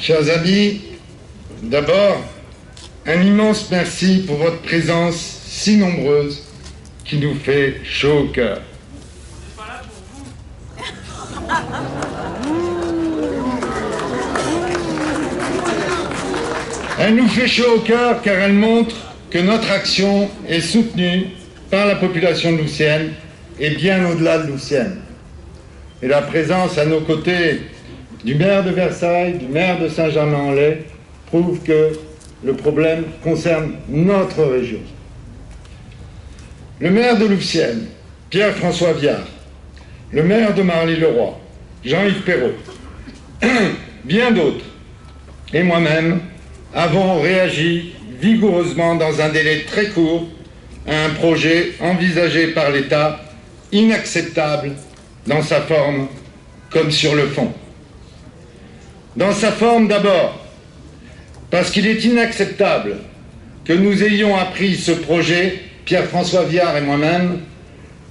Chers amis, d'abord, un immense merci pour votre présence si nombreuse qui nous fait chaud au cœur. Elle nous fait chaud au cœur car elle montre que notre action est soutenue par la population loussienne et bien au-delà de Loussienne. Et la présence à nos côtés du maire de Versailles, du maire de Saint-Germain-en-Laye, prouve que le problème concerne notre région. Le maire de Loussienne, Pierre-François Viard, le maire de Marly-le-Roi, Jean-Yves Perrot, bien d'autres, et moi-même, avons réagi vigoureusement dans un délai très court à un projet envisagé par l'État inacceptable dans sa forme comme sur le fond. Dans sa forme d'abord, parce qu'il est inacceptable que nous ayons appris ce projet, Pierre-François Viard et moi-même,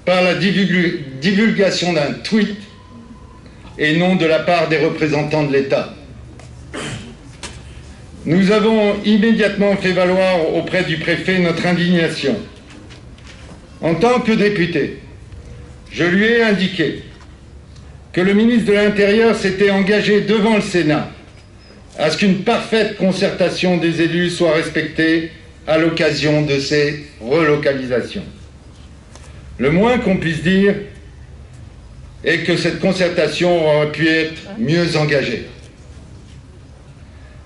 par la divulgation d'un tweet et non de la part des représentants de l'État. Nous avons immédiatement fait valoir auprès du préfet notre indignation. En tant que député, je lui ai indiqué que le ministre de l'Intérieur s'était engagé devant le Sénat à ce qu'une parfaite concertation des élus soit respectée à l'occasion de ces relocalisations. Le moins qu'on puisse dire est que cette concertation aurait pu être mieux engagée.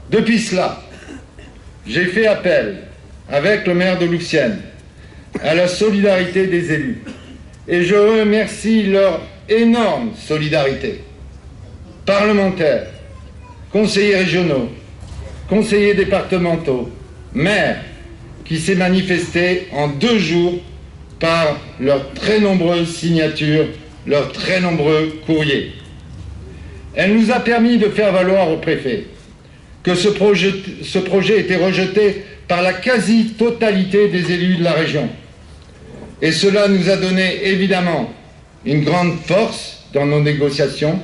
Depuis cela, j'ai fait appel, avec le maire de Loussienne, à la solidarité des élus. Et je remercie leur énorme solidarité. Parlementaires, conseillers régionaux, conseillers départementaux, maires, qui s'est manifestée en 2 jours par leurs très nombreuses signatures, leurs très nombreux courriers. Elle nous a permis de faire valoir au préfet que ce projet était rejeté par la quasi-totalité des élus de la région. Et cela nous a donné évidemment une grande force dans nos négociations,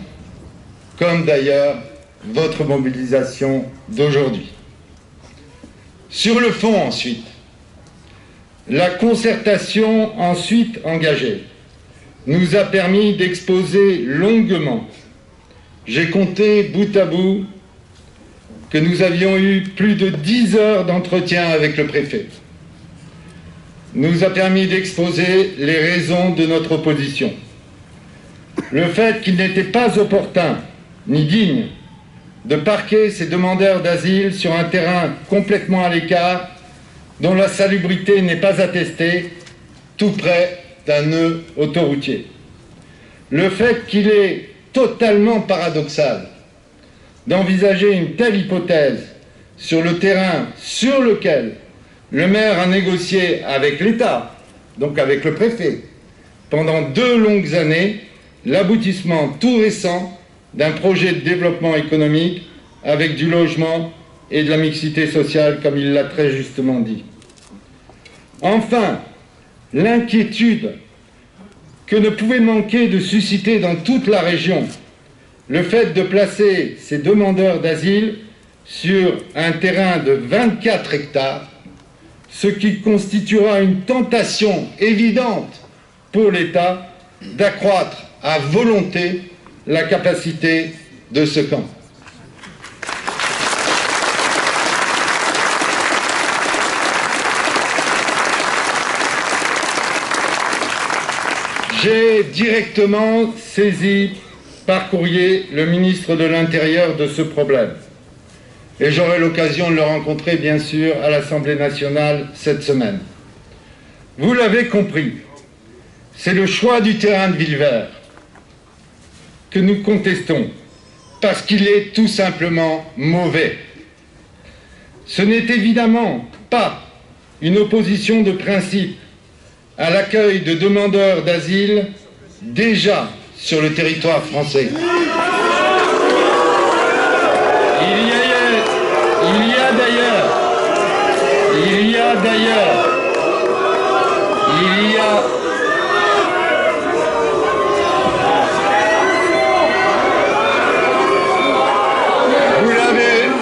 comme d'ailleurs votre mobilisation d'aujourd'hui. Sur le fond ensuite, la concertation ensuite engagée nous a permis d'exposer longuement, j'ai compté bout à bout, que nous avions eu plus de 10 heures d'entretien avec le préfet. Nous a permis d'exposer les raisons de notre opposition. Le fait qu'il n'était pas opportun ni digne de parquer ces demandeurs d'asile sur un terrain complètement à l'écart, dont la salubrité n'est pas attestée, tout près d'un nœud autoroutier. Le fait qu'il est totalement paradoxal d'envisager une telle hypothèse sur le terrain sur lequel le maire a négocié avec l'État, donc avec le préfet, pendant 2 longues années, l'aboutissement tout récent d'un projet de développement économique avec du logement et de la mixité sociale, comme il l'a très justement dit. Enfin, l'inquiétude que ne pouvait manquer de susciter dans toute la région le fait de placer ces demandeurs d'asile sur un terrain de 24 hectares, ce qui constituera une tentation évidente pour l'État d'accroître à volonté la capacité de ce camp. J'ai directement saisi par courrier le ministre de l'Intérieur de ce problème. Et j'aurai l'occasion de le rencontrer, bien sûr, à l'Assemblée nationale cette semaine. Vous l'avez compris, c'est le choix du terrain de Villevert que nous contestons, parce qu'il est tout simplement mauvais. Ce n'est évidemment pas une opposition de principe à l'accueil de demandeurs d'asile déjà sur le territoire français. Il y a d'ailleurs, vous l'avez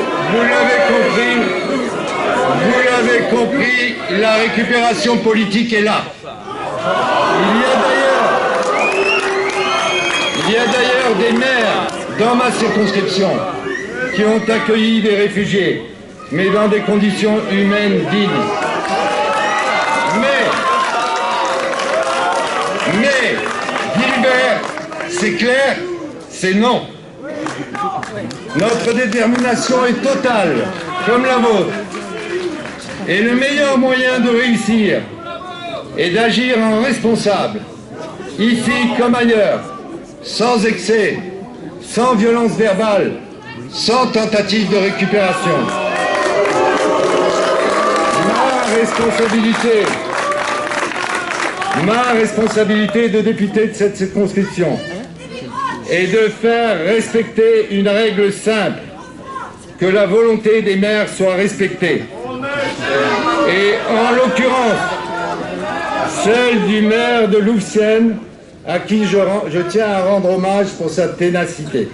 récupération politique est là. Il y a d'ailleurs des maires dans ma circonscription qui ont accueilli des réfugiés, mais dans des conditions humaines dignes. Mais, Gilbert, c'est clair, c'est non. Notre détermination est totale, comme la vôtre. Et le meilleur moyen de réussir est d'agir en responsable, ici comme ailleurs, sans excès, sans violence verbale, sans tentative de récupération. Ma responsabilité de député de cette circonscription est de faire respecter une règle simple, que la volonté des maires soit respectée. Et en l'occurrence, celle du maire de Louvciennes, à qui je tiens à rendre hommage pour sa ténacité.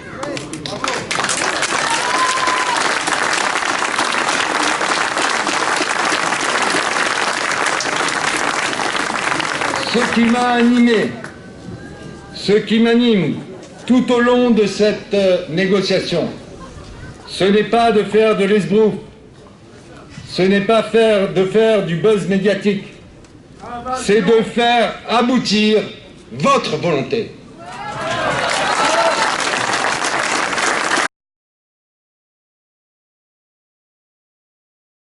Ce qui m'anime tout au long de cette négociation, ce n'est pas de faire de l'esbrouf, ce n'est pas de faire du buzz médiatique, c'est de faire aboutir votre volonté.